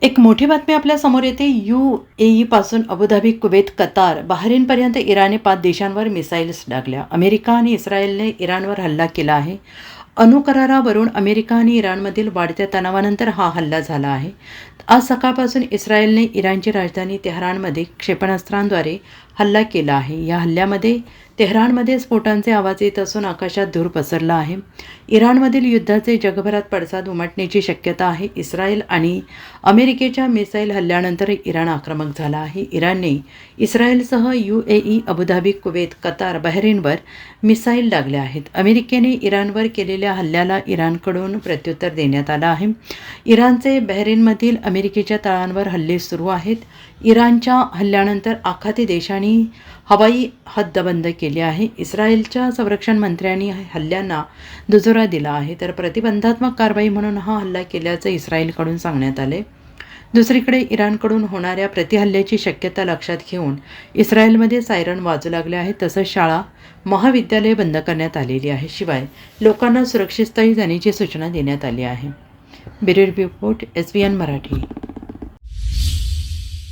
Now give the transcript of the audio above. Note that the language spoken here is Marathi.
एक मोठी बातमी आपल्या समोर येते. UAE पासून अबुधाबी, कुवेत, कतार, बहरीनपर्यंत इराणने 5 देशांवर मिसाईल्स डागल्या. अमेरिका आणि इस्रायलने इराणवर हल्ला केला आहे. अणुकरारावरून अमेरिका आणि इराणमधील वाढत्या तणावानंतर हा हल्ला झाला आहे. आज सकाळपासून इस्रायलने इराणची राजधानी तेहरानमध्ये क्षेपणास्त्रांद्वारे हल्ला केला आहे. या हल्ल्यामध्ये तेहरानमध्ये स्फोटांचे आवाज येत असून आकाशात धूर पसरला आहे. इराणमधील युद्धाचे जगभरात पडसाद उमटण्याची शक्यता आहे. इस्रायल आणि अमेरिकेच्या मिसाईल हल्ल्यानंतर इराण आक्रमक झाला आहे. इराणने इस्रायलसह UAE, अबुधाबी, कुवेत, कतार, बहरीनवर मिसाईल डागल्या आहेत. अमेरिकेने इराणवर केलेल्या हल्ल्याला इराणकडून प्रत्युत्तर देण्यात आलं आहे. इराणचे बहरीनमधील अमेरिकेच्या तळांवर हल्ले सुरू आहेत. इराणच्या हल्ल्यानंतर आखाती देशांनी हवाई हद्दबंद केली आहे. इस्रायलच्या संरक्षण मंत्र्यांनी हल्ल्यांना दुजोरा दिला आहे, तर प्रतिबंधात्मक कारवाई म्हणून हा हल्ला केल्याचं इस्रायलकडून सांगण्यात आले. दुसरीकडे इराणकडून होणाऱ्या प्रतिहल्ल्याची शक्यता लक्षात घेऊन इस्रायलमध्ये सायरन वाजू लागले आहेत. तसंच शाळा, महाविद्यालये बंद करण्यात आलेली आहे. शिवाय लोकांना सुरक्षित स्थळी जाण्याची सूचना देण्यात आली आहे. Bureau report, SBN Marathi.